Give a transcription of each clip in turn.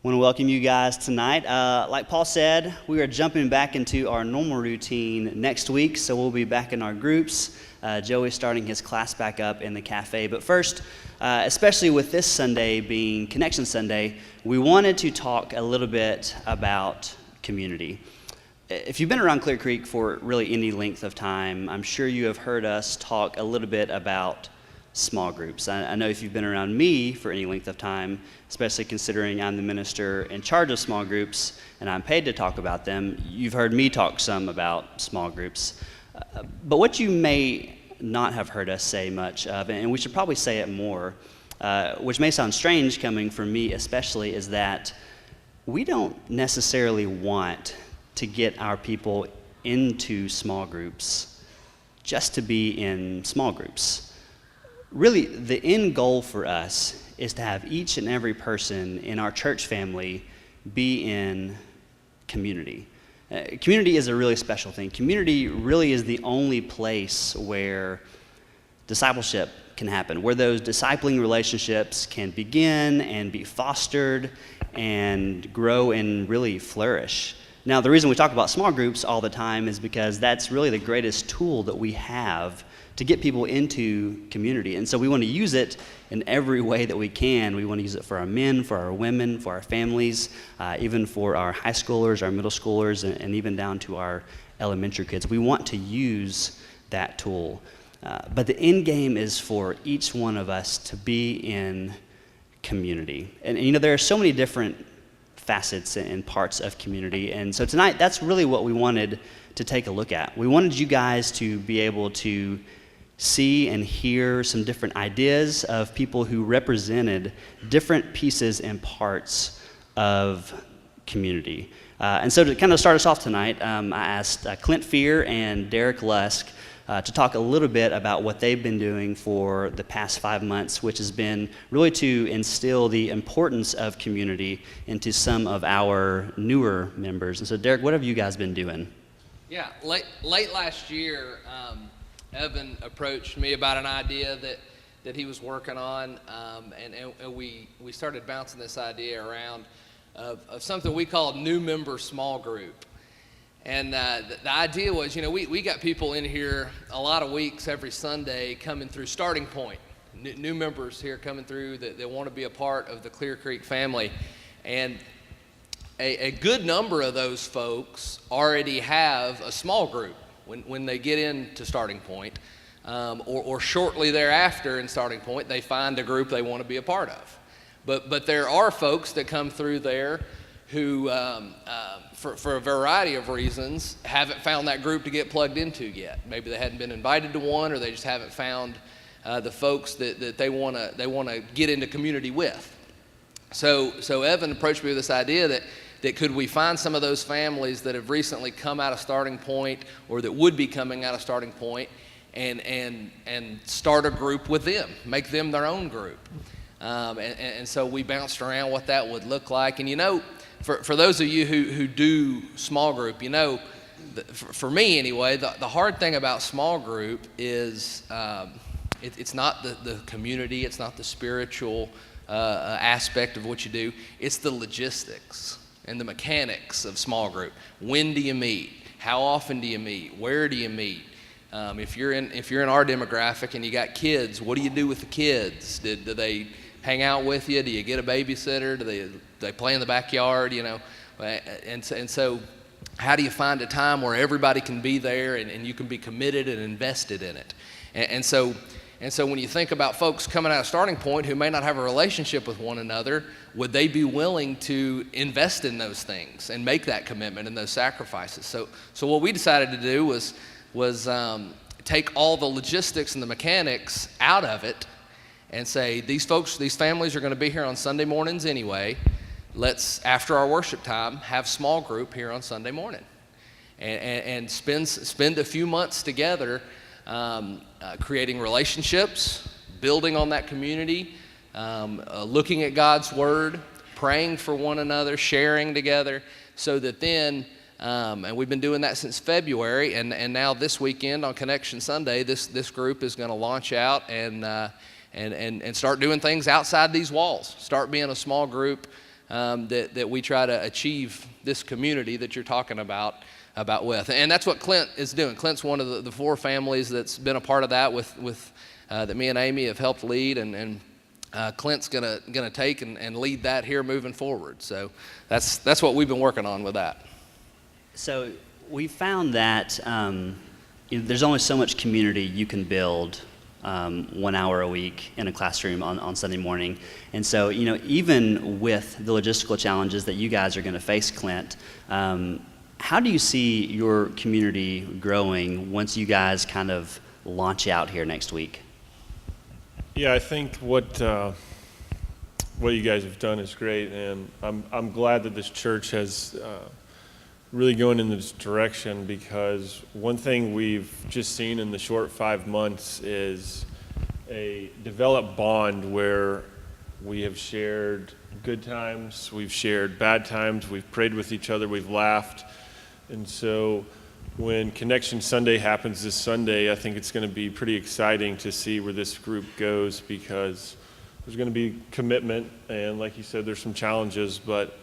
Want to welcome you guys tonight. Like Paul said, we are jumping back into our normal routine next week, so we'll be back in our groups. Joey's starting his class back up in the cafe. But first, especially with this Sunday being Connection Sunday, we wanted to talk a little bit about community. If you've been around Clear Creek for really any length of time, I'm sure you have heard us talk a little bit about small groups. I know if you've been around me for any length of time, especially considering I'm the minister in charge of small groups and I'm paid to talk about them, you've heard me talk some about small groups. But what you may not have heard us say much of, and we should probably say it more, which may sound strange coming from me especially, is that we don't necessarily want to get our people into small groups just to be in small groups. Really, the end goal for us is to have each and every person in our church family be in community. Community is a really special thing. Community really is the only place where discipleship can happen, where those discipling relationships can begin and be fostered and grow and really flourish. Now, the reason we talk about small groups all the time is because that's really the greatest tool that we have to get people into community. And so we want to use it in every way that we can. We want to use it for our men, for our women, for our families, even for our high schoolers, our middle schoolers, and even down to our elementary kids. We want to use that tool. But the end game is for each one of us to be in community. And you know, there are so many different facets and parts of community. And so tonight, that's really what we wanted to take a look at. We wanted you guys to be able to see and hear some different ideas of people who represented different pieces and parts of community. And so to kind of start us off tonight, I asked Clint Fear and Derek Lusk to talk a little bit about what they've been doing for the past 5 months, which has been really to instill the importance of community into some of our newer members. And so Derek, what have you guys been doing? Yeah, late last year, Evan approached me about an idea that he was working on, and we started bouncing this idea around of something we called new member small group. And the idea was, you know, we got people in here a lot of weeks every Sunday coming through Starting Point, new members here coming through that want to be a part of the Clear Creek family. And a good number of those folks already have a small group when they get into Starting Point, or shortly thereafter in Starting Point, they find a group they want to be a part of. But there are folks that come through there who, for a variety of reasons, haven't found that group to get plugged into yet. Maybe they hadn't been invited to one, or they just haven't found the folks that they want to get into community with. So Evan approached me with this idea that could we find some of those families that have recently come out of Starting Point, or that would be coming out of Starting Point, and start a group with them, make them their own group. And so we bounced around what that would look like. And you know, for those of you who do small group, you know, for me anyway, the hard thing about small group is it's not the community, it's not the spiritual aspect of what you do, it's the logistics and the mechanics of small group. When do you meet? How often do you meet? Where do you meet? If you're in our demographic and you got kids, what do you do with the kids? Do they hang out with you? Do you get a babysitter? Do they play in the backyard? You know, and so how do you find a time where everybody can be there and you can be committed and invested in it? And so when you think about folks coming out of Starting Point who may not have a relationship with one another, would they be willing to invest in those things and make that commitment and those sacrifices? So what we decided to do was take all the logistics and the mechanics out of it and say, these families are going to be here on Sunday mornings anyway. Let's, after our worship time, have small group here on Sunday morning and spend a few months together creating relationships, building on that community, looking at God's Word, praying for one another, sharing together, so that then, and we've been doing that since February, and now this weekend on Connection Sunday, this group is going to launch out and start doing things outside these walls, start being a small group that we try to achieve this community that you're talking about with. And that's what Clint is doing. Clint's one of the 4 families that's been a part of that with that me and Amy have helped lead, and Clint's gonna take and lead that here moving forward. So that's what we've been working on with that. So we found that there's only so much community you can build 1 hour a week in a classroom on Sunday morning. And so, even with the logistical challenges that you guys are going to face, Clint, how do you see your community growing once you guys kind of launch out here next week? Yeah, I think what you guys have done is great, and I'm glad that this church has really going in this direction, because one thing we've just seen in the short 5 months is a developed bond where we have shared good times, we've shared bad times, we've prayed with each other, we've laughed. And so when Connection Sunday happens this Sunday, I think it's going to be pretty exciting to see where this group goes, because there's going to be commitment, and like you said, there's some challenges, but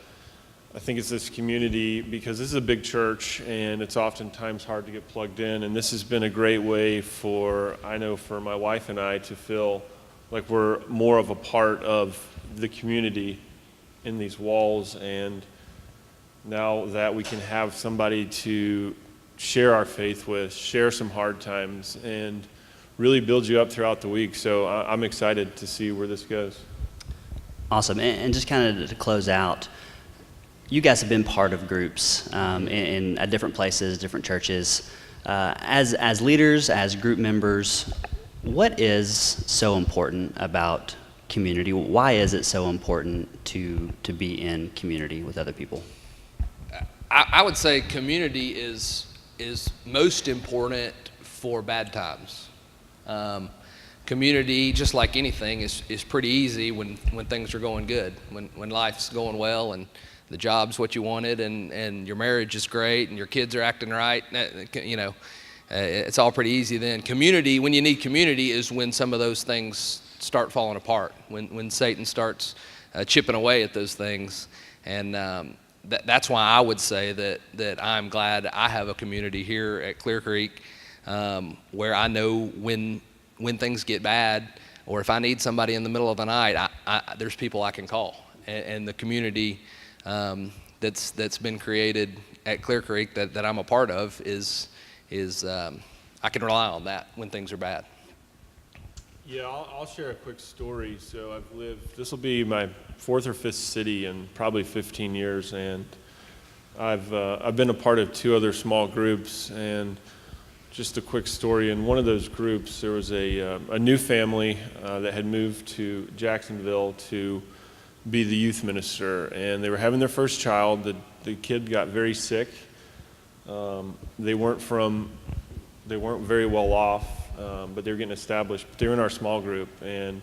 I think it's this community, because this is a big church and it's oftentimes hard to get plugged in, and this has been a great way for my wife and I to feel like we're more of a part of the community in these walls. And now that we can have somebody to share our faith with, share some hard times, and really build you up throughout the week. So I'm excited to see where this goes. Awesome. And just kind of to close out, you guys have been part of groups at different places, different churches. As leaders, as group members, what is so important about community? Why is it so important to be in community with other people? I would say community is most important for bad times. Community, just like anything, is pretty easy when things are going good, when life's going well and the job's what you wanted, and your marriage is great, and your kids are acting right. It's all pretty easy then. Community, when you need community, is when some of those things start falling apart, when Satan starts chipping away at those things. And that's why I would say that I'm glad I have a community here at Clear Creek, where I know when things get bad, or if I need somebody in the middle of the night, there's people I can call. And the community that's been created at Clear Creek that I'm a part of is I can rely on that when things are bad. Yeah, I'll share a quick story. So this will be my 4th or 5th city in probably 15 years, and I've been a part of 2 other small groups. And just a quick story, in one of those groups there was a new family that had moved to Jacksonville to be the youth minister, and they were having their first child. The kid got very sick. They weren't very well off, but they were getting established. But they were in our small group, and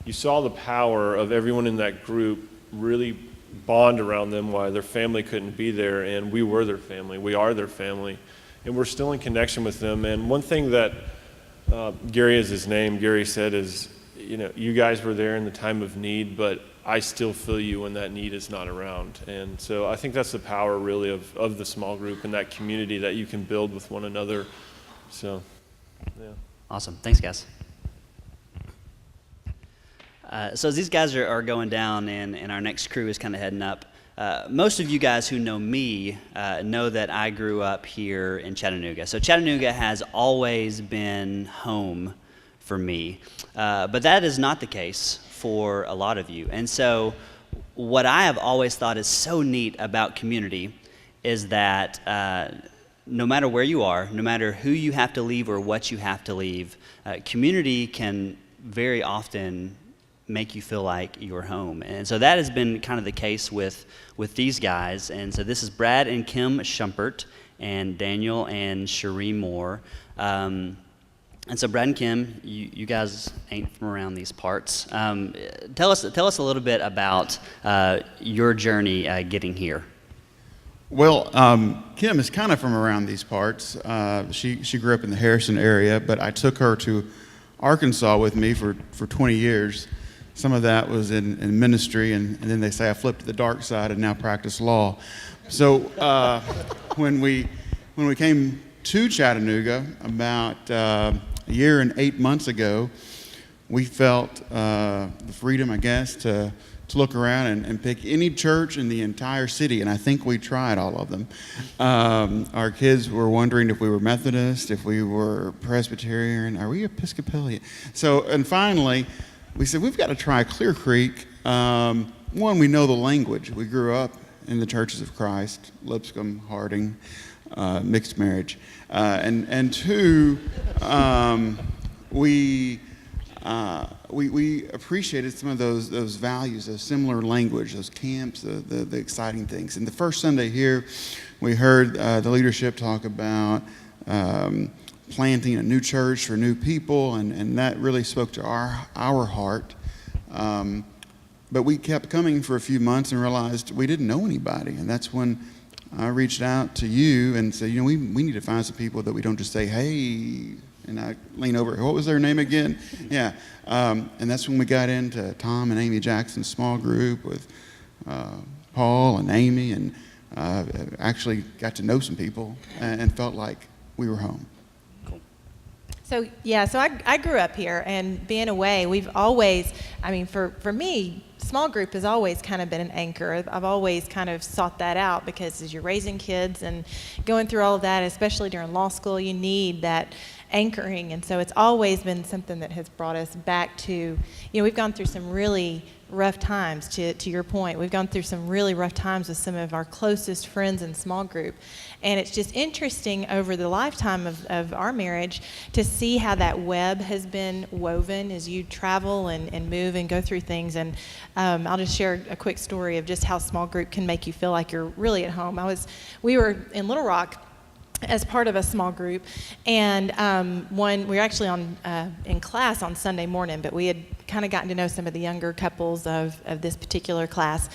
you saw the power of everyone in that group really bond around them while their family couldn't be there, and we were their family. We are their family, and we're still in connection with them. And one thing that Gary is his name, Gary said is, you guys were there in the time of need, but I still feel you when that need is not around. And so I think that's the power really of the small group and that community that you can build with one another. So, yeah. Awesome. Thanks, guys. So as these guys are going down and our next crew is kind of heading up, most of you guys who know me know that I grew up here in Chattanooga. So Chattanooga has always been home for me, but that is not the case for a lot of you. And so what I have always thought is so neat about community is that no matter where you are, no matter who you have to leave or what you have to leave, community can very often make you feel like you're home. And so that has been kind of the case with these guys. And so this is Brad and Kim Schumpert and Daniel and Cherie Moore. And so Brad and Kim, you guys ain't from around these parts. Tell us a little bit about your journey getting here. Well, Kim is kind of from around these parts. She grew up in the Harrison area, but I took her to Arkansas with me for 20 years. some of that was in ministry, and then they say I flipped to the dark side and now practice law. So when we came to Chattanooga about a year and 8 months ago, we felt the freedom, I guess, to look around and pick any church in the entire city, and I think we tried all of them. Our kids were wondering if we were Methodist, if we were Presbyterian, are we Episcopalian? So, and finally, we said, we've got to try Clear Creek. One, we know the language. We grew up in the Churches of Christ, Lipscomb, Harding, mixed marriage. And two, we appreciated some of those values, those similar language, those camps, the exciting things. And the first Sunday here, we heard the leadership talk about planting a new church for new people, and that really spoke to our heart. But we kept coming for a few months and realized we didn't know anybody, and that's when I reached out to you and said, we need to find some people that we don't just say, hey, and I lean over, what was their name again? Yeah, and that's when we got into Tom and Amy Jackson's small group with Paul and Amy, and actually got to know some people and felt like we were home. So I grew up here, and being away, we've always, for me, small group has always kind of been an anchor. I've always kind of sought that out, because as you're raising kids and going through all of that, especially during law school, you need that anchoring. And so it's always been something that has brought us back to, we've gone through some really rough times, to your point. We've gone through some really rough times with some of our closest friends in small group. And it's just interesting over the lifetime of our marriage to see how that web has been woven as you travel and move and go through things. And I'll just share a quick story of just how small group can make you feel like you're really at home. We were in Little Rock as part of a small group, and we were actually in class on Sunday morning, but we had kind of gotten to know some of the younger couples of this particular class,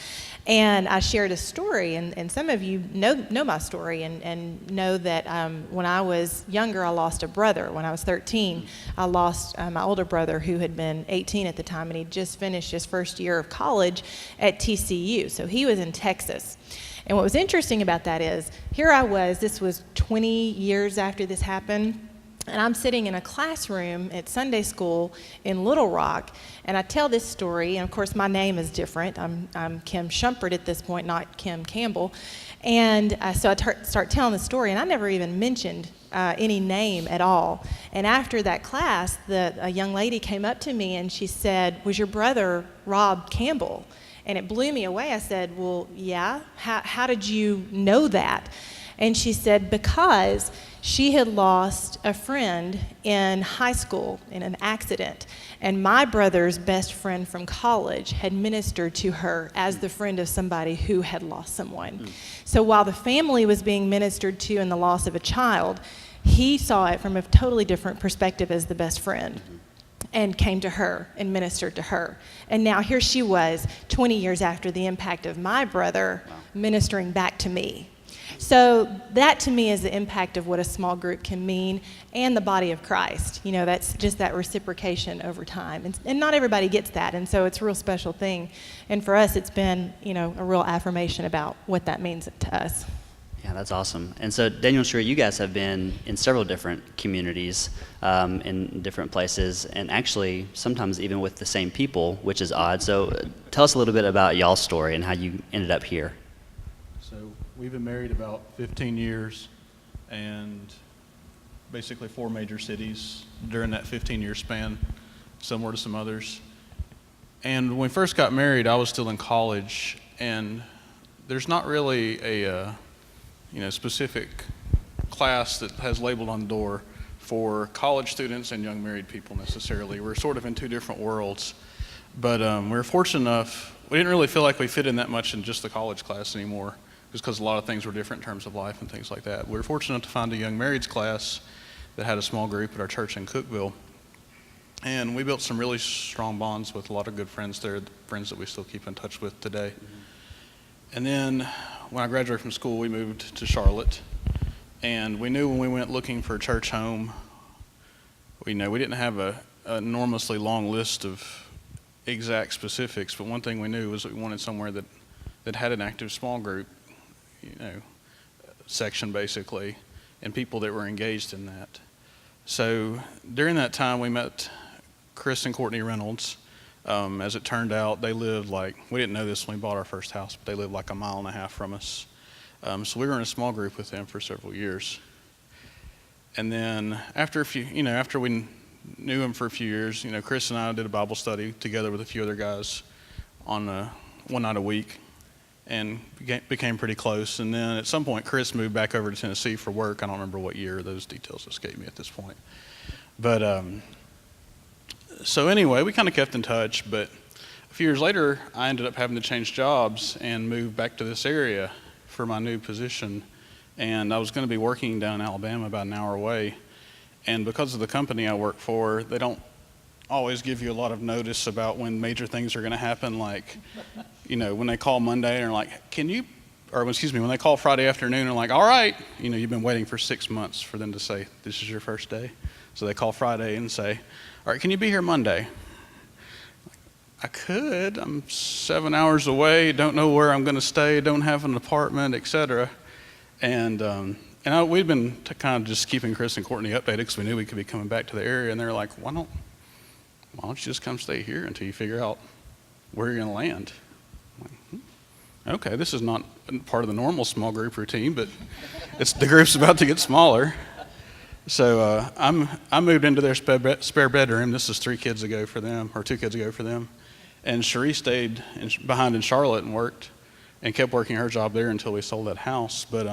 and I shared a story, and some of you know my story and know that when I was younger, I lost a brother. When I was 13, I lost my older brother, who had been 18 at the time, and he'd just finished his first year of college at TCU, so he was in Texas. And what was interesting about that is, here I was, this was 20 years after this happened, and I'm sitting in a classroom at Sunday school in Little Rock, and I tell this story, and of course my name is different. I'm Kim Shumpert at this point, not Kim Campbell. And so I start telling the story, and I never even mentioned any name at all. And after that class, a young lady came up to me and she said, "Was your brother Rob Campbell?" And it blew me away. I said, "Well, yeah. How did you know that?" And she said, "Because she had lost a friend in high school in an accident, and my brother's best friend from college had ministered to her as the friend of somebody who had lost someone. So while the family was being ministered to in the loss of a child, he saw it from a totally different perspective as the best friend, and came to her and ministered to her. And now here she was, 20 years after the impact of my brother, ministering back to me." So that to me is the impact of what a small group can mean, and the body of Christ. That's just that reciprocation over time. And not everybody gets that, and so it's a real special thing. And for us, it's been, a real affirmation about what that means to us. Yeah, that's awesome. And so, Daniel and Sheree, you guys have been in several different communities, in different places, and actually sometimes even with the same people, which is odd. So tell us a little bit about y'all's story and how you ended up here. So we've been married about 15 years, and basically 4 major cities during that 15-year span, similar to some others. And when we first got married, I was still in college, and there's not really a specific class that has labeled on the door for college students and young married people necessarily. We're sort of in 2 different worlds. But we were fortunate enough, we didn't really feel like we fit in that much in just the college class anymore, just because a lot of things were different in terms of life and things like that. We were fortunate enough to find a young marrieds class that had a small group at our church in Cookeville. And we built some really strong bonds with a lot of good friends there, friends that we still keep in touch with today. And then when I graduated from school, we moved to Charlotte. And we knew when we went looking for a church home, we didn't have an enormously long list of exact specifics, but one thing we knew was that we wanted somewhere that had an active small group, section basically, and people that were engaged in that. So during that time, we met Chris and Courtney Reynolds. As it turned out, they lived we didn't know this when we bought our first house, but they lived like a mile and a half from us. So we were in a small group with them for several years. And then after we knew them for a few years, Chris and I did a Bible study together with a few other guys on one night a week, and became pretty close. And then at some point, Chris moved back over to Tennessee for work. I don't remember what year; those details escape me at this point. But so anyway, we kind of kept in touch. But a few years later, I ended up having to change jobs and move back to this area for my new position. And I was going to be working down in Alabama, about an hour away. And because of the company I work for, they don't always give you a lot of notice about when major things are going to happen. Like, when they call Monday and are like, when they call Friday afternoon and like, all right, you've been waiting for 6 months for them to say, this is your first day. So they call Friday and say, all right, can you be here Monday? I could. I'm 7 hours away, don't know where I'm going to stay, don't have an apartment, etc. And we've been kind of just keeping Chris and Courtney updated because we knew we could be coming back to the area. And they're like, why don't you just come stay here until you figure out where you're going to land? I'm like, okay, this is not part of the normal small group routine, but the group's about to get smaller. So I moved into their spare bedroom. This is 2 kids ago for them. And Cherie stayed behind in Charlotte and worked and kept working her job there until we sold that house. But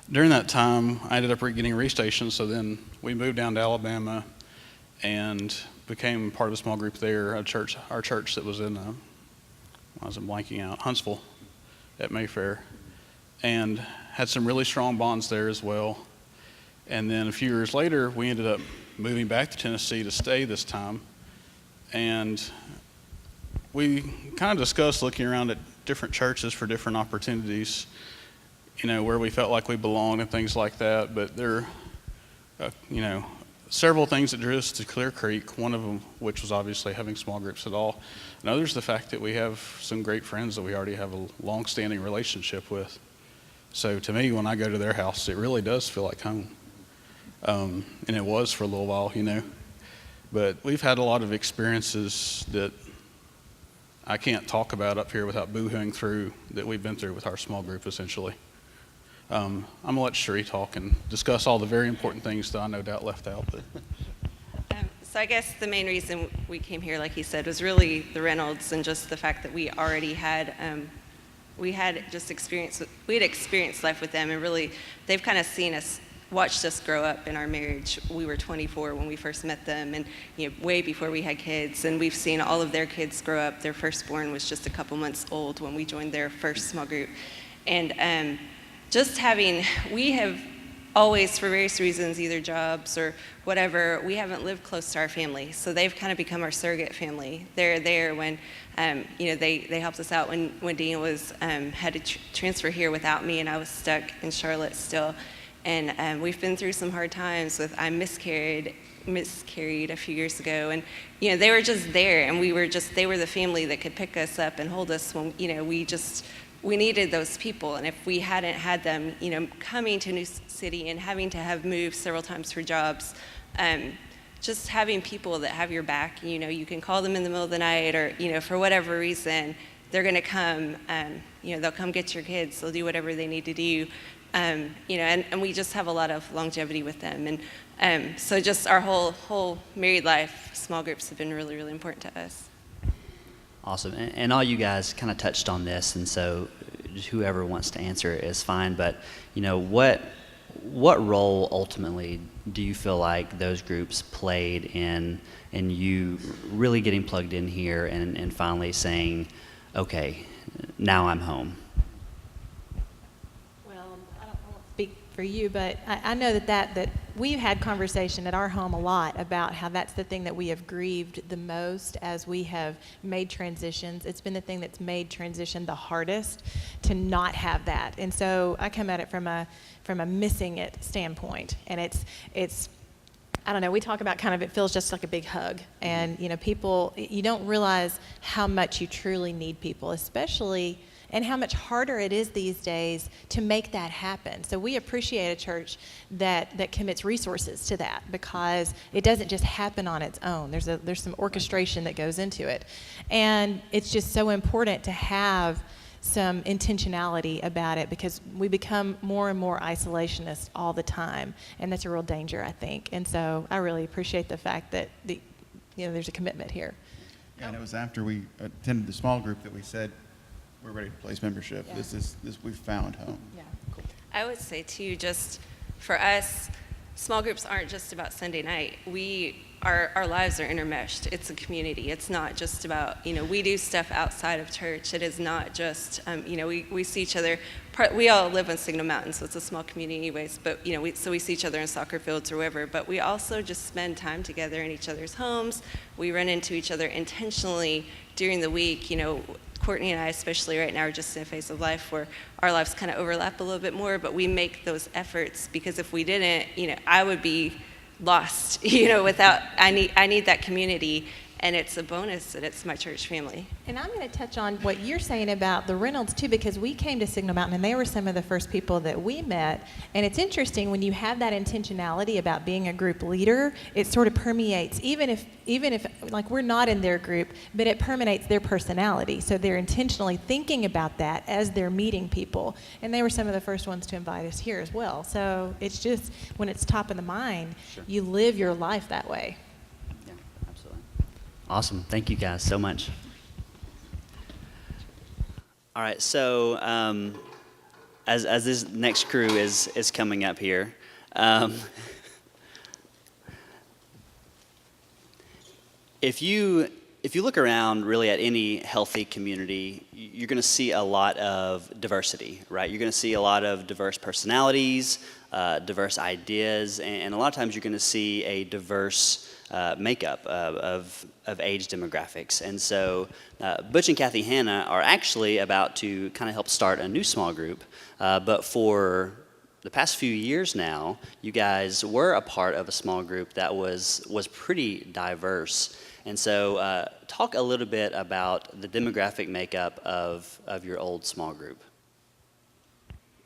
during that time, I ended up getting restationed. So then we moved down to Alabama and became part of a small group there, our church that was in, Huntsville at Mayfair, and had some really strong bonds there as well. And then a few years later, we ended up moving back to Tennessee to stay this time. And we kind of discussed looking around at different churches for different opportunities, where we felt like we belonged and things like that. But there are, several things that drew us to Clear Creek, one of them which was obviously having small groups at all. And others, the fact that we have some great friends that we already have a long-standing relationship with. So to me, when I go to their house, it really does feel like home. And it was for a little while, But we've had a lot of experiences that I can't talk about up here without boo-hooing through, that we've been through with our small group, essentially. I'm going to let Cherie talk and discuss all the very important things that I no doubt left out. But. So I guess the main reason we came here, like he said, was really the Reynolds and just the fact that we already had, we had experienced life with them, and really they've kind of watched us grow up in our marriage. We were 24 when we first met them, and way before we had kids, and we've seen all of their kids grow up. Their firstborn was just a couple months old when we joined their first small group. And we have always, for various reasons, either jobs or whatever, we haven't lived close to our family. So they've kind of become our surrogate family. They're there when, they helped us out when Dean was, had to transfer here without me, and I was stuck in Charlotte still. And we've been through some hard times I miscarried a few years ago, and they were just there, and they were the family that could pick us up and hold us when we needed those people. And if we hadn't had them, coming to a new city and having to have moved several times for jobs, just having people that have your back, you can call them in the middle of the night, or for whatever reason, they're going to come. They'll come get your kids. They'll do whatever they need to do. And we just have a lot of longevity with them. And so just our whole married life, small groups have been really, really important to us. Awesome. And all you guys kind of touched on this, and so whoever wants to answer it is fine. But, what role ultimately do you feel like those groups played in you really getting plugged in here and finally saying, okay, now I'm home? For you, but I know that we've had conversation at our home a lot about how that's the thing that we have grieved the most as we have made transitions. It's been the thing that's made transition the hardest, to not have that. And so I come at it from a missing it standpoint, and it's I don't know, we talk about kind of, it feels just like a big hug. And, you know, people, you don't realize how much you truly need people, especially, and how much harder it is these days to make that happen. So we appreciate a church that commits resources to that, because it doesn't just happen on its own. There's some orchestration that goes into it. And it's just so important to have some intentionality about it, because we become more and more isolationist all the time, and that's a real danger, I think. And so I really appreciate the fact that there's a commitment here. Yeah, and it was after we attended the small group that we said we're ready to place membership. Yeah. This we've found home. Yeah, cool. I would say too, just for us, small groups aren't just about Sunday night. Our lives are intermeshed. It's a community. It's not just about, we do stuff outside of church. It is not just, we see each other. We all live on Signal Mountain, so it's a small community anyways, but, so we see each other in soccer fields or wherever, but we also just spend time together in each other's homes. We run into each other intentionally during the week. Courtney and I, especially right now, are just in a phase of life where our lives kind of overlap a little bit more, but we make those efforts, because if we didn't, I would be lost, without, I need that community, and it's a bonus that it's my church family. And I'm going to touch on what you're saying about the Reynolds too, because we came to Signal Mountain and they were some of the first people that we met. And it's interesting when you have that intentionality about being a group leader, it sort of permeates, even if like we're not in their group, but it permeates their personality. So they're intentionally thinking about that as they're meeting people. And they were some of the first ones to invite us here as well. So it's just, when it's top of the mind, Sure. You live your life that way. Yeah, absolutely. Awesome. Thank you guys so much. All right, so as this next crew is coming up here, if you look around really at any healthy community, you're going to see a lot of diversity, right? You're going to see a lot of diverse personalities, diverse ideas, and a lot of times you're going to see a diverse makeup of age demographics. And so Butch and Kathy Hanna are actually about to kind of help start a new small group, but for the past few years now, you guys were a part of a small group that was pretty diverse. And so talk a little bit about the demographic makeup of your old small group.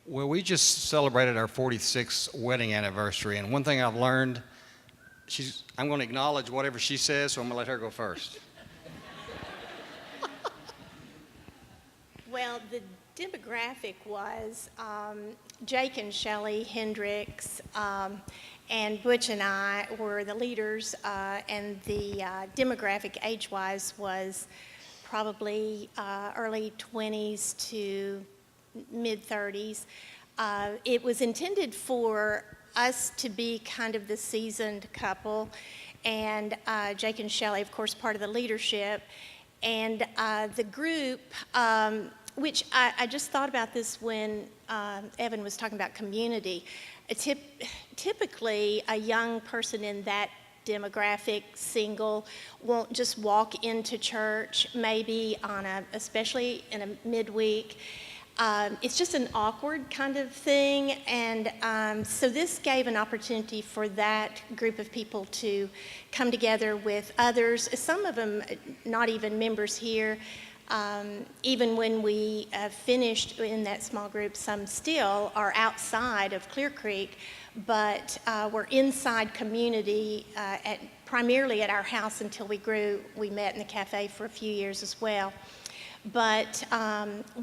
Well, we just celebrated our 46th wedding anniversary, and one thing I've learned, I'm going to acknowledge whatever she says, so I'm going to let her go first. Well, the demographic was Jake and Shelley Hendricks, and Butch and I were the leaders, and the demographic age-wise was probably early 20s to mid-30s. It was intended for us to be kind of the seasoned couple, and Jake and Shelley, of course, part of the leadership, and the group, which I just thought about this when Evan was talking about community. Typically, a young person in that demographic, single, won't just walk into church, maybe especially in a midweek. It's just an awkward kind of thing, and so this gave an opportunity for that group of people to come together with others, some of them not even members here. Even when we finished in that small group, some still are outside of Clear Creek, but we're inside community primarily at our house until we grew. We met in the cafe for a few years as well. But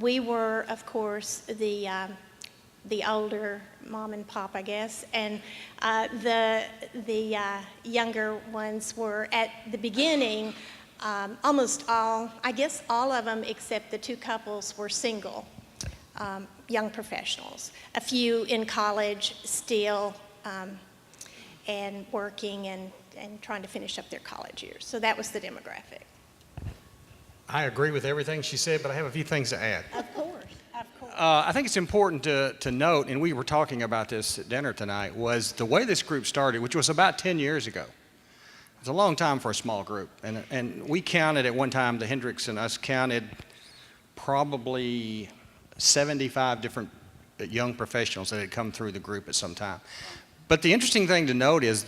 we were, of course, the older mom and pop, I guess, and the younger ones were at the beginning. Almost all, I guess all of them except the two couples were single, young professionals. A few in college still, and working and trying to finish up their college years. So that was the demographic. I agree with everything she said, but I have a few things to add. Of course, of course. I think it's important to note, and we were talking about this at dinner tonight, was the way this group started, which was about 10 years ago. It's a long time for a small group, and we counted at one time, the Hendricks and us counted probably 75 different young professionals that had come through the group at some time. But the interesting thing to note is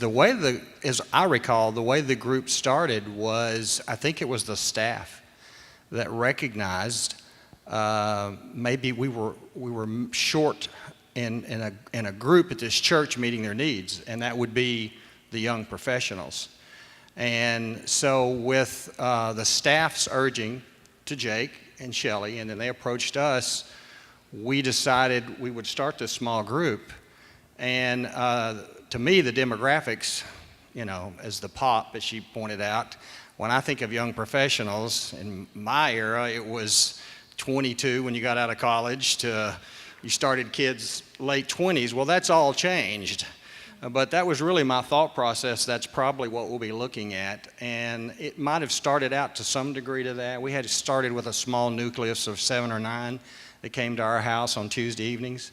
as I recall, the way the group started was, I think it was the staff that recognized maybe we were short in a group at this church meeting their needs, and that would be the young professionals. And so with the staff's urging to Jake and Shelley, and then they approached us, we decided we would start this small group. And to me, the demographics, as the pop, as she pointed out, when I think of young professionals, in my era, it was 22 when you got out of college to you started kids late 20s. Well, that's all changed. But that was really my thought process. That's probably what we'll be looking at. And it might have started out to some degree to that. We had started with a small nucleus of 7 or 9 that came to our house on Tuesday evenings.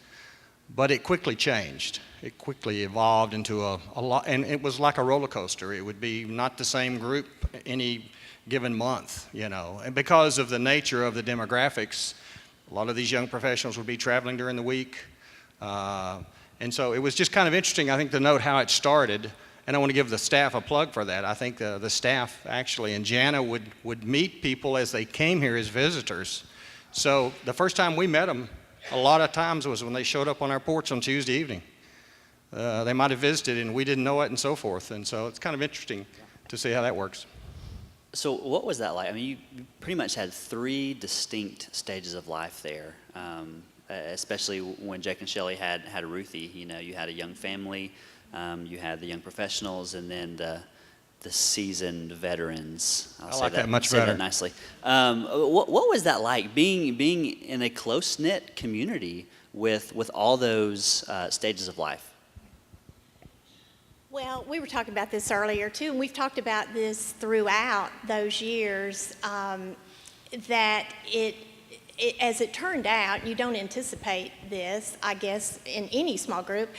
But it quickly changed. It quickly evolved into a lot, and it was like a roller coaster. It would be not the same group any given month, And because of the nature of the demographics, a lot of these young professionals would be traveling during the week. And so it was just kind of interesting, I think, to note how it started. And I want to give the staff a plug for that. I think the staff actually, and Jana would meet people as they came here as visitors. So the first time we met them, a lot of times was when they showed up on our porch on Tuesday evening. They might have visited and we didn't know it and so forth. And so it's kind of interesting to see how that works. So what was that like? I mean, you pretty much had 3 distinct stages of life there, especially when Jake and Shelley had Ruthie. You had a young family, you had the young professionals, and then the seasoned veterans. I like that much better. Say that nicely. What was that like, being in a close-knit community with all those stages of life? Well, we were talking about this earlier too, and we've talked about this throughout those years, that as it turned out, you don't anticipate this, I guess, in any small group,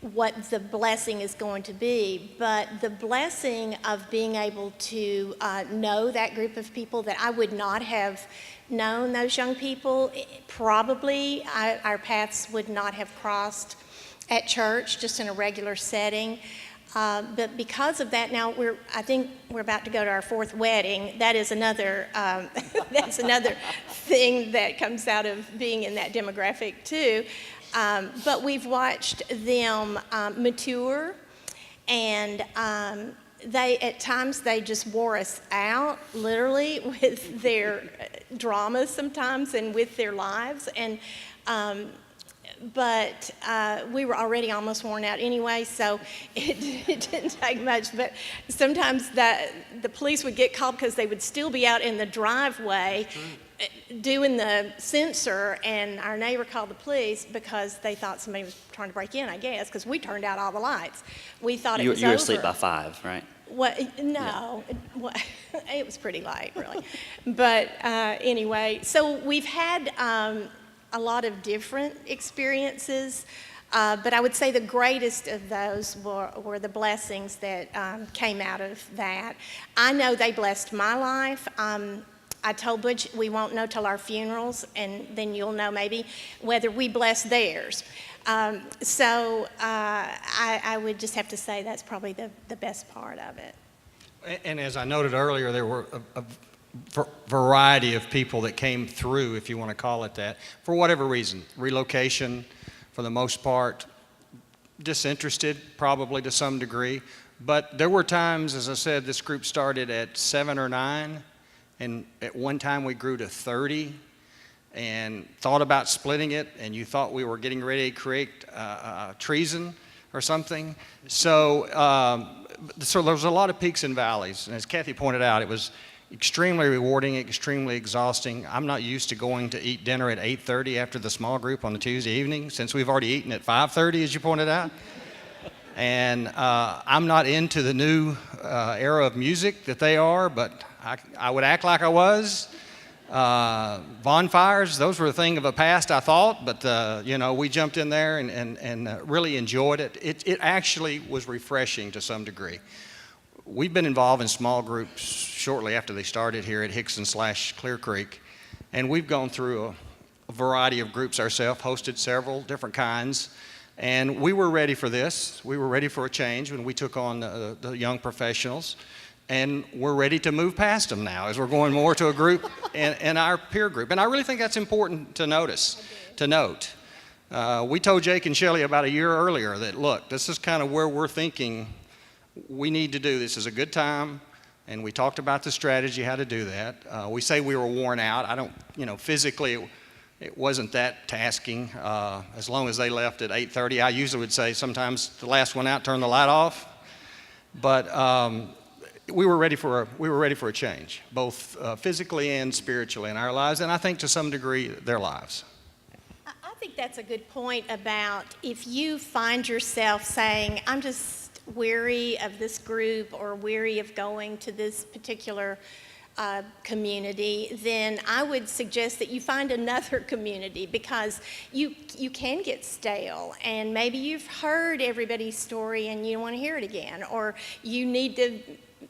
what the blessing is going to be. But the blessing of being able to know that group of people that I would not have known those young people, probably our paths would not have crossed at church, just in a regular setting. But because of that, now I think we're about to go to our 4th wedding. That is another that's another thing that comes out of being in that demographic too. But we've watched them mature, and at times they just wore us out, literally, with their dramas sometimes and with their lives. And but we were already almost worn out anyway, so it didn't take much. But sometimes the police would get called because they would still be out in the driveway doing the sensor, and our neighbor called the police because they thought somebody was trying to break in, I guess, because we turned out all the lights. We thought it was over. You were asleep by 5, right? No, it was pretty late, really. But anyway, so we've had a lot of different experiences, but I would say the greatest of those were the blessings that came out of that. I know they blessed my life. I told Butch we won't know till our funerals, and then you'll know maybe whether we bless theirs. So I would just have to say that's probably the best part of it. And as I noted earlier, there were a variety of people that came through, if you want to call it that, for whatever reason. Relocation, for the most part, disinterested, probably to some degree. But there were times, as I said, this group started at 7 or 9, and at one time we grew to 30, and thought about splitting it, and you thought we were getting ready to create treason or something. So there was a lot of peaks and valleys, and as Kathy pointed out, it was extremely rewarding, extremely exhausting. I'm not used to going to eat dinner at 8:30 after the small group on the Tuesday evening, since we've already eaten at 5:30, as you pointed out. And I'm not into the new era of music that they are, but I would act like I was. Bonfires, those were a thing of the past, I thought, but we jumped in there and really enjoyed it. It actually was refreshing to some degree. We've been involved in small groups shortly after they started here at Hixson/Clear Creek, and we've gone through a variety of groups ourselves, hosted several different kinds, And we were ready for this. We were ready for a change when we took on the young professionals. And we're ready to move past them now as we're going more to a group and our peer group. And I really think that's important to note. We told Jake and Shelley about a year earlier that, look, this is kind of where we're thinking we need to do. This is a good time. And we talked about the strategy, how to do that. We say we were worn out. I don't, physically it wasn't that tasking. As long as they left at 8:30, I usually would say sometimes the last one out, turn the light off. But we were ready for a change, both physically and spiritually in our lives, and I think to some degree their lives. I think that's a good point about if you find yourself saying, I'm just weary of this group or weary of going to this particular community, then I would suggest that you find another community, because you can get stale, and maybe you've heard everybody's story and you don't want to hear it again, or you need to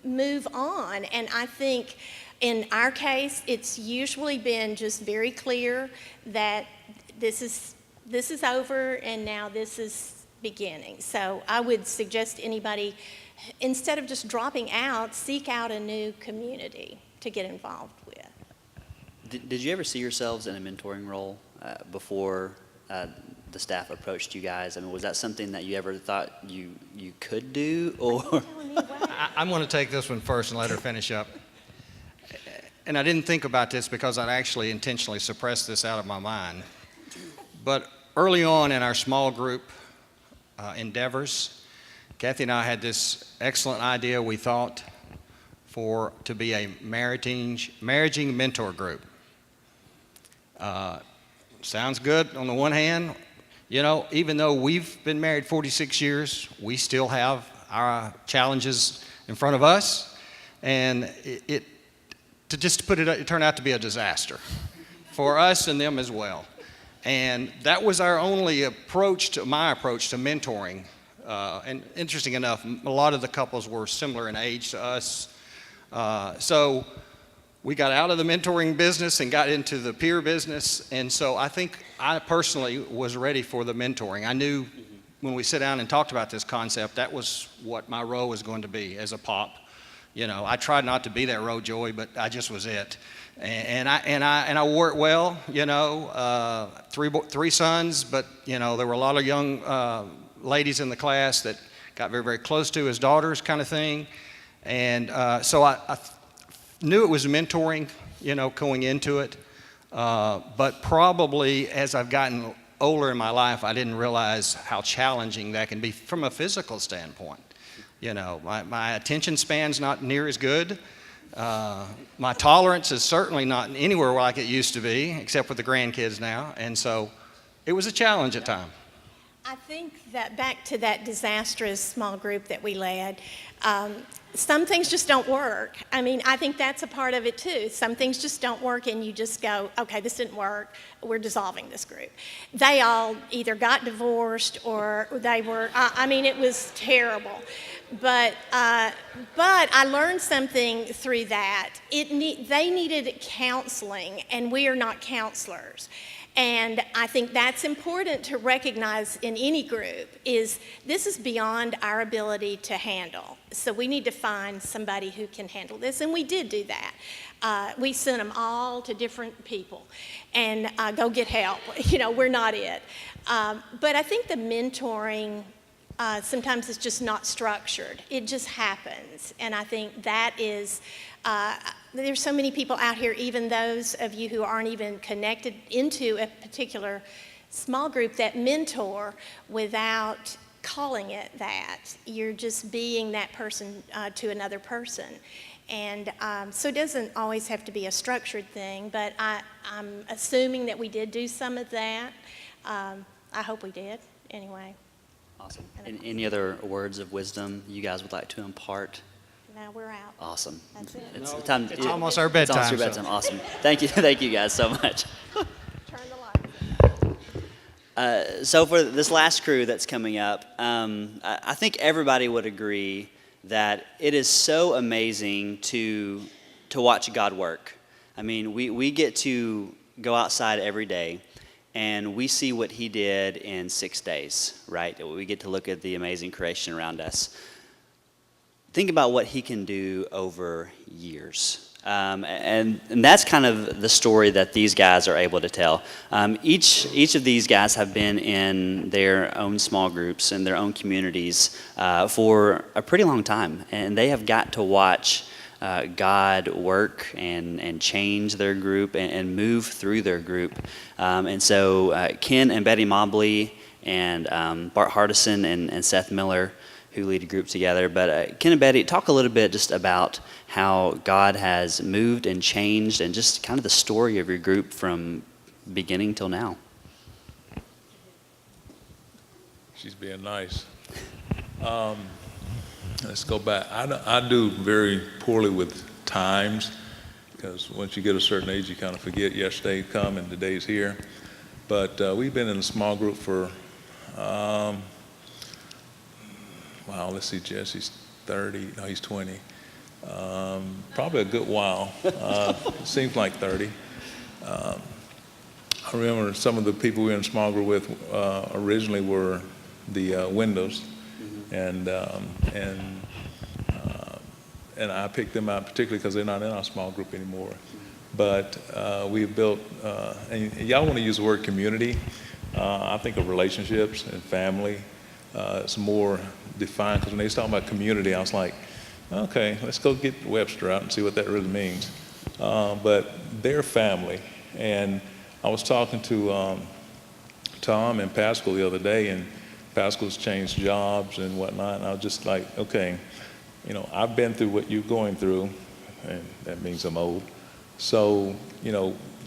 move on. And I think in our case, it's usually been just very clear that this is over and now this is beginning. So I would suggest anybody, instead of just dropping out, seek out a new community to get involved with. Did you ever see yourselves in a mentoring role before the staff approached you guys? I mean, was that something that you ever thought you could do, or? I'm going to take this one first and let her finish up. And I didn't think about this because I'd actually intentionally suppressed this out of my mind. But early on in our small group endeavors, Kathy and I had this excellent idea, we thought, to be a marriaging mentor group. Sounds good on the one hand. Even though we've been married 46 years, we still have our challenges in front of us, and it turned out to be a disaster for us and them as well. And that was our only my approach to mentoring. And interesting enough, a lot of the couples were similar in age to us. So we got out of the mentoring business and got into the peer business. And so I think I personally was ready for the mentoring. I knew when we sat down and talked about this concept, that was what my role was going to be as a pop. I tried not to be that role, Joey, but I just was it. And I wore it well, three sons, but, there were a lot of young ladies in the class that got very, very close to his daughters kind of thing. And so I knew it was mentoring, going into it. But probably as I've gotten older in my life, I didn't realize how challenging that can be from a physical standpoint. My attention span's not near as good. My tolerance is certainly not anywhere like it used to be, except with the grandkids now. And so it was a challenge at times. I think that back to that disastrous small group that we led, some things just don't work. I mean, I think that's a part of it too. Some things just don't work and you just go, okay, this didn't work, we're dissolving this group. They all either got divorced or they were, it was terrible. But I learned something through that. They needed counseling, and we are not counselors. And I think that's important to recognize in any group, is this is beyond our ability to handle. So we need to find somebody who can handle this, and we did do that. We sent them all to different people and go get help. We're not it. But I think the mentoring, sometimes it's just not structured. It just happens. And I think that is, there's so many people out here, even those of you who aren't even connected into a particular small group, that mentor without calling it that. You're just being that person to another person. And so it doesn't always have to be a structured thing, but I'm assuming that we did do some of that. I hope we did, anyway. Awesome. Any other words of wisdom you guys would like to impart? Now we're out. Awesome. That's it. It's, No, time, it's almost our bedtime. It's almost your bedtime. Awesome. Thank you guys so much. Turn the lights. So for this last crew that's coming up, I think everybody would agree that it is so amazing to watch God work. I mean, we get to go outside every day, and we see what he did in 6 days, right? We get to look at the amazing creation around us. Think about what he can do over years. And that's kind of the story that these guys are able to tell. Each of these guys have been in their own small groups and their own communities for a pretty long time, and they have got to watch God work and change their group and move through their group. And so Ken and Betty Mobley and Bart Hardison and Seth Miller, who lead a group together. But Ken and Betty, talk a little bit just about how God has moved and changed and just kind of the story of your group from beginning till now. She's being nice. Let's go back. I do very poorly with times because once you get a certain age, you kind of forget yesterday come and today's here. But we've been in a small group for, let's see, Jesse's 30, no, he's 20. Probably a good while. Seems like 30. I remember some of the people we were in a small group with originally were the Windows, and I picked them out particularly because they're not in our small group anymore. But we've built, and y'all want to use the word community. I think of relationships and family. It's more defined because when they was talking about community, I was like, okay, let's go get Webster out and see what that really means. But they're family, and I was talking to Tom and Pascal the other day, and Pascal's changed jobs and whatnot, and I was just like, okay, I've been through what you're going through, and that means I'm old. So,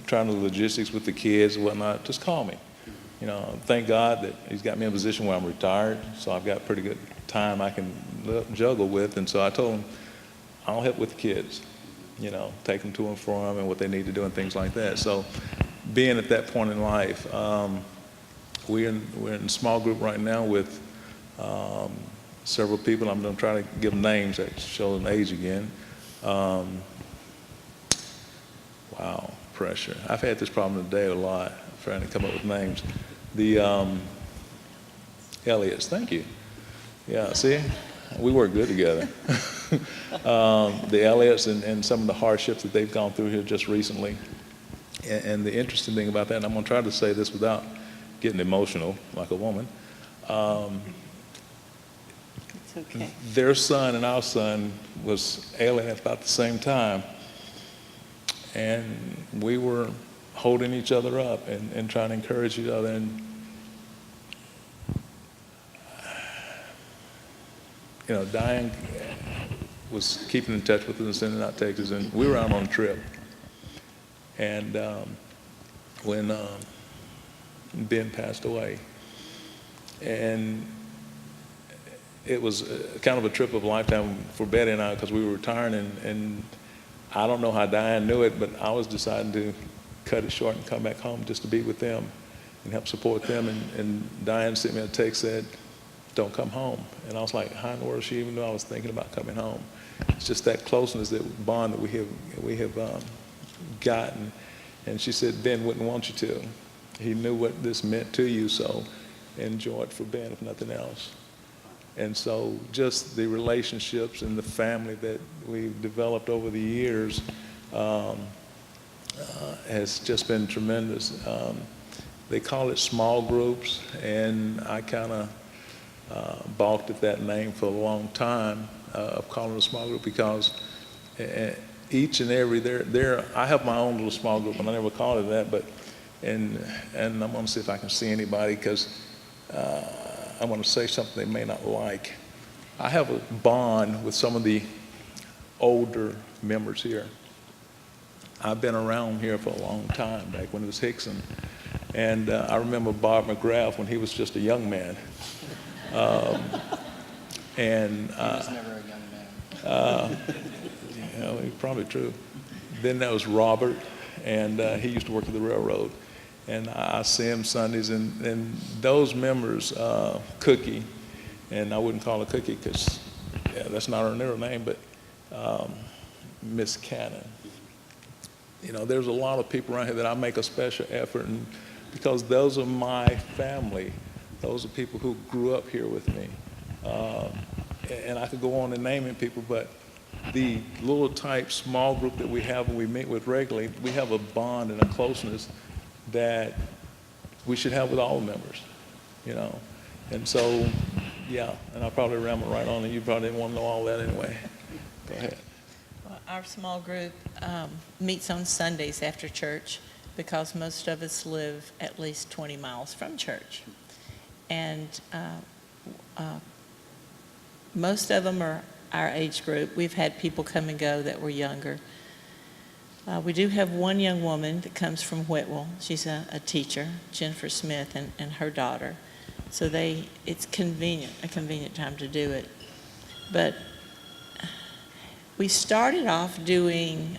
trying the logistics with the kids and whatnot, just call me. Thank God that he's got me in a position where I'm retired, so I've got pretty good time I can juggle with. And so I told him, I'll help with the kids, take them to and from and what they need to do and things like that. So being at that point in life, we're in a small group right now with several people. I'm going to try to give them names that show them age again. Wow, pressure. I've had this problem today a lot, trying to come up with names. The Elliots, thank you. Yeah, see, we work good together. The Elliots and some of the hardships that they've gone through here just recently. And the interesting thing about that, and I'm going to try to say this without getting emotional like a woman, It's okay. their son and our son was alien at about the same time. And we were holding each other up and trying to encourage each other. And, Diane was keeping in touch with us and sending out texts, and we were out on a trip. And when Ben passed away, and it was kind of a trip of a lifetime for Betty and I because we were retiring, and I don't know how Diane knew it, but I was deciding to cut it short and come back home just to be with them and help support them. And Diane sent me a text said, "Don't come home." And I was like, how in the world she even knew I was thinking about coming home? It's just that closeness, that bond that we have gotten. And she said, "Ben wouldn't want you to. He knew what this meant to you, so enjoy it for Ben, if nothing else." And so just the relationships and the family that we've developed over the years has just been tremendous. They call it small groups, and I kind of balked at that name for a long time of calling it a small group because each and every, I have my own little small group, and I never called it that, but, and I'm going to see if I can see anybody because I want to say something they may not like. I have a bond with some of the older members here. I've been around here for a long time, back when it was Hixson. And I remember Bob McGrath when he was just a young man. He was never a young man. It's probably true. Then there was Robert, and he used to work at the railroad. And I see him Sundays, and those members, Cookie, and I wouldn't call her Cookie because that's not her middle name, but Miss Cannon. There's a lot of people around here that I make a special effort and because those are my family. Those are people who grew up here with me. And I could go on and naming people, but the little type small group that we have and we meet with regularly, we have a bond and a closeness that we should have with all members, you know. And so, yeah, and I probably rambled right on, and you probably didn't want to know all that anyway. Go ahead. Well, our small group meets on Sundays after church because most of us live at least 20 miles from church. And most of them are our age group. We've had people come and go that were younger. We do have one young woman that comes from Whitwell. She's a teacher, Jennifer Smith, and her daughter. So it's a convenient time to do it. But we started off doing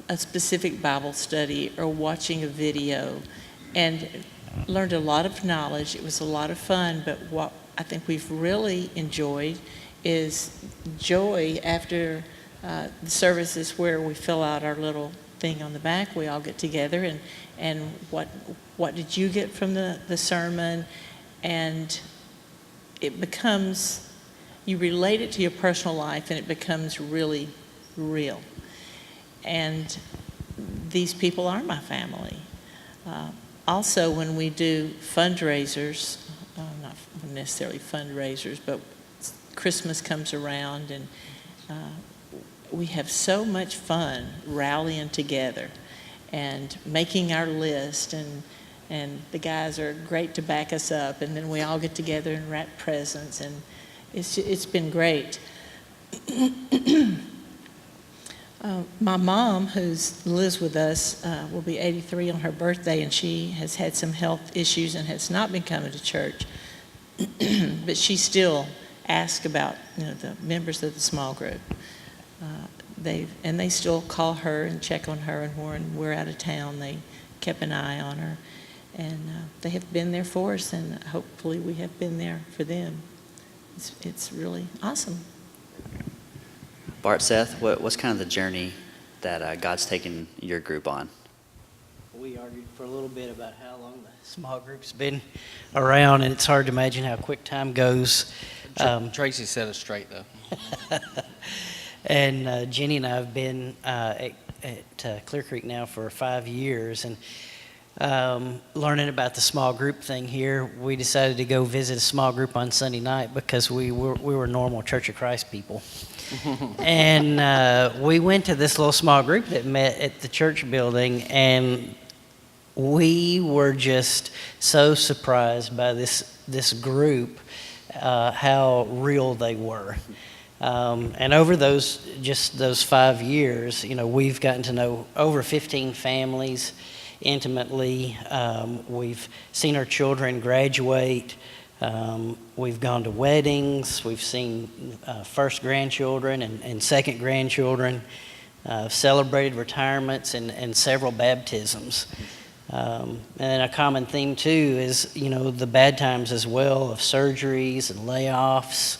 a specific Bible study or watching a video and learned a lot of knowledge. It was a lot of fun, but what I think we've really enjoyed is joy after the services where we fill out our little thing on the back. We all get together and what did you get from the sermon? And it becomes, you relate it to your personal life and it becomes really real. And these people are my family. Also, when we do fundraisers, not necessarily fundraisers, but Christmas comes around and we have so much fun rallying together and making our list, and the guys are great to back us up, and then we all get together and wrap presents, and it's been great. My mom, who lives with us, will be 83 on her birthday, and she has had some health issues and has not been coming to church. But she still asks about the members of the small group. They still call her and check on her, and when we're out of town, they kept an eye on her. And they have been there for us, and hopefully we have been there for them. It's really awesome. Bart, Seth, what's kind of the journey that God's taken your group on? We argued for a little bit about how long the small group's been around, and it's hard to imagine how quick time goes. Tracy set us straight, though. And Jenny and I have been at Clear Creek now for 5 years, and learning about the small group thing here, we decided to go visit a small group on Sunday night because we were normal Church of Christ people. And we went to this little small group that met at the church building, and we were just so surprised by this group, how real they were. And over those 5 years, we've gotten to know over 15 families intimately. We've seen our children graduate. We've gone to weddings. We've seen first grandchildren and second grandchildren, celebrated retirements and several baptisms. And a common theme too is, the bad times as well of surgeries and layoffs,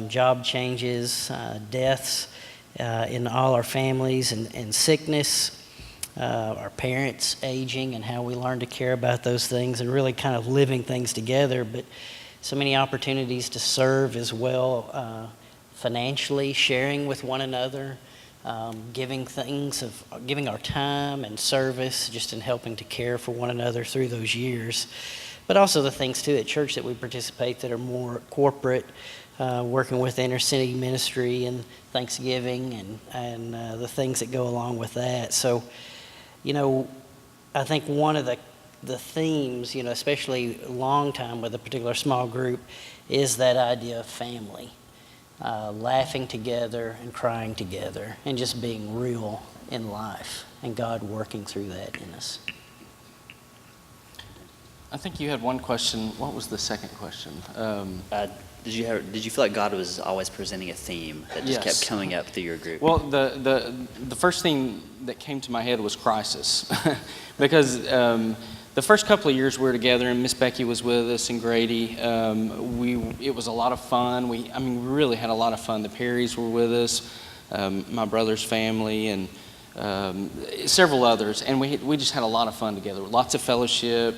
job changes, deaths in all our families, and sickness. Our parents aging and how we learn to care about those things and really kind of living things together, but so many opportunities to serve as well, financially, sharing with one another, giving our time and service just in helping to care for one another through those years. But also the things too at church that we participate that are more corporate, working with inner city ministry and Thanksgiving and the things that go along with that. So, I think one of the themes, especially long time with a particular small group, is that idea of family, laughing together and crying together and just being real in life and God working through that in us. I think you had one question. What was the second question? Did you feel like God was always presenting a theme that just Yes. kept coming up through your group? Well, the first thing that came to my head was crisis, because the first couple of years we were together, and Miss Becky was with us, and Grady. It was a lot of fun. We really had a lot of fun. The Perrys were with us, my brother's family, and several others, and we just had a lot of fun together. Lots of fellowship.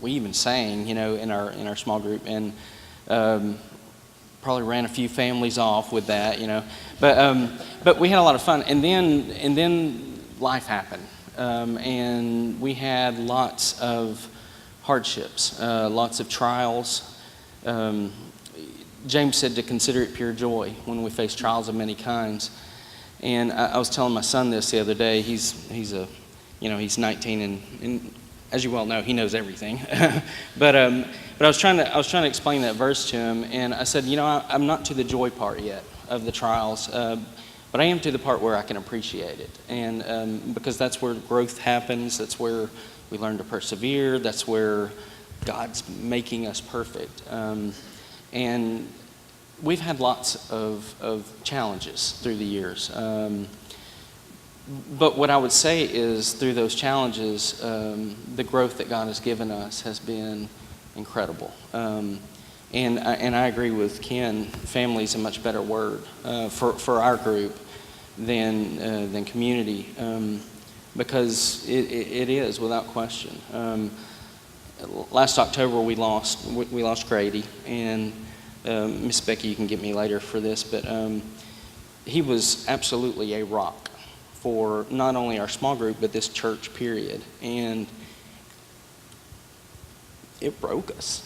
We even sang, in our small group, and probably ran a few families off with that, But we had a lot of fun, and then life happened, and we had lots of hardships, lots of trials. James said to consider it pure joy when we face trials of many kinds. And I was telling my son this the other day. He's 19, and as you well know, he knows everything. but I was trying to explain that verse to him, and I said, I'm not to the joy part yet of the trials, but I am to the part where I can appreciate it, and because that's where growth happens. That's where we learn to persevere. That's where God's making us perfect. And we've had lots of challenges through the years. But what I would say is through those challenges, the growth that God has given us has been incredible. And I agree with Ken, family is a much better word for our group than community, because it is without question. Last October we lost Grady, and Miss Becky, you can get me later for this, but he was absolutely a rock for not only our small group but this church period, and it broke us,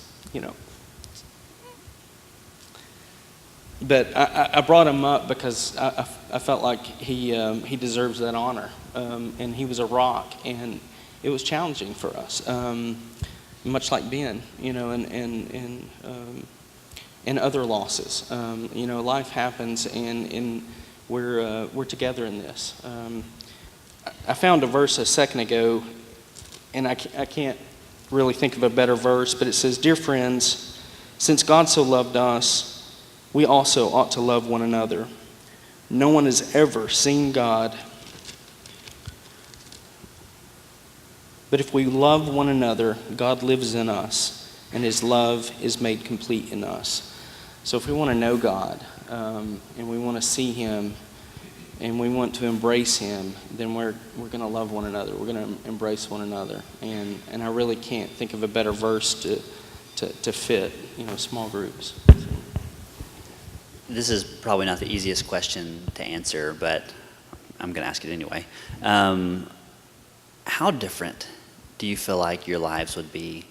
But I brought him up because I felt like he deserves that honor, and he was a rock, and it was challenging for us, much like Ben, and other losses. Life happens, and we're together in this. I found a verse a second ago, and I can't really think of a better verse, but it says, "Dear friends, since God so loved us, we also ought to love one another. No one has ever seen God, but if we love one another, God lives in us, and his love is made complete in us." So if we want to know God, and we want to see him, and we want to embrace him, then we're going to love one another. We're going to embrace one another. And I really can't think of a better verse to fit, small groups. This is probably not the easiest question to answer, but I'm going to ask it anyway. How different do you feel like your lives would be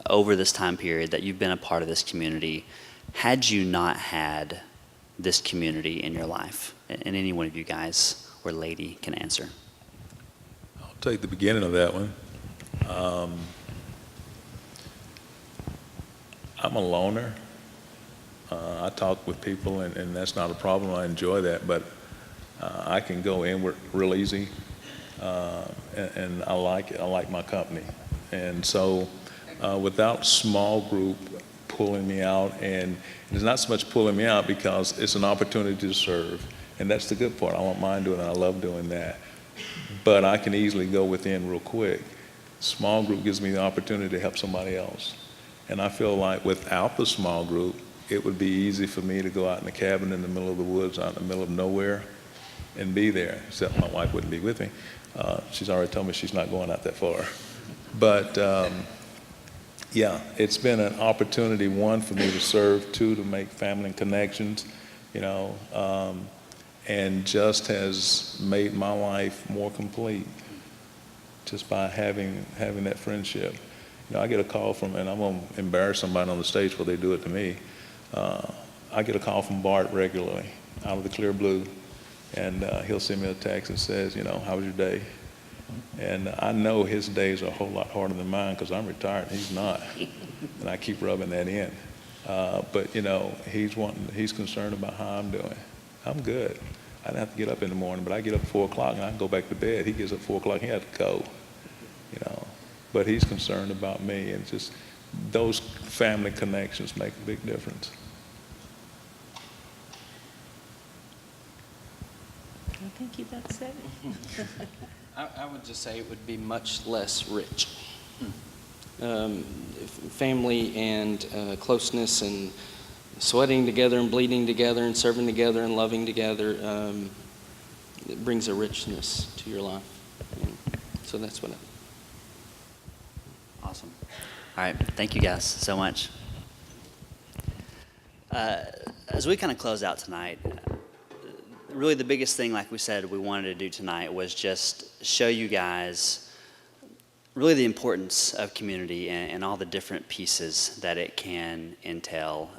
over this time period that you've been a part of this community had you not had this community in your life? And any one of you guys or lady can answer. I'll take the beginning of that one. I'm a loner. I talk with people, and that's not a problem. I enjoy that, but I can go inward real easy, and I like it. I like my company. And so without small group pulling me out, and it's not so much pulling me out because it's an opportunity to serve, and that's the good part. I don't mind doing it. I love doing that. But I can easily go within real quick. Small group gives me the opportunity to help somebody else. And I feel like without the small group, it would be easy for me to go out in the cabin in the middle of the woods, out in the middle of nowhere, and be there, except my wife wouldn't be with me. She's already told me she's not going out that far. But yeah, it's been an opportunity, one, for me to serve, two, to make family connections, and just has made my life more complete just by having that friendship. I get a call from, and I'm going to embarrass somebody on the stage before they do it to me. I get a call from Bart regularly, out of the clear blue, and he'll send me a text and says, how was your day? And I know his days are a whole lot harder than mine because I'm retired and he's not, and I keep rubbing that in. But he's concerned about how I'm doing. I'm good. I don't have to get up in the morning, but I get up at 4 o'clock and I can go back to bed. He gets up at 4 o'clock, he has to go, But he's concerned about me, and just those family connections make a big difference. I think you about said it. I would just say it would be much less rich. Family and closeness and sweating together and bleeding together and serving together and loving together it brings a richness to your life. And so that's what Awesome. All right. Thank you guys so much. As we kind of close out tonight, really the biggest thing, like we said, we wanted to do tonight was just show you guys really the importance of community and all the different pieces that it can entail.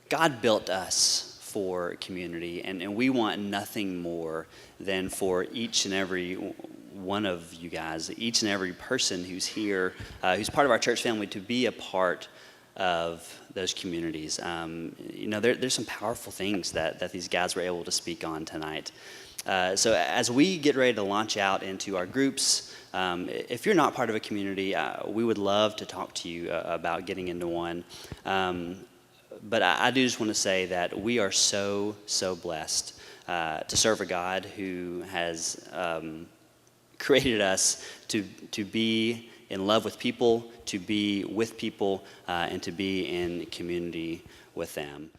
God built us for community, and we want nothing more than for each and every one of you guys, each and every person who's here, who's part of our church family, to be a part of those communities. There's some powerful things that these guys were able to speak on tonight. So as we get ready to launch out into our groups, if you're not part of a community, we would love to talk to you about getting into one. But I do just want to say that we are so blessed to serve a God who has created us to be in love with people, to be with people, and to be in community with them.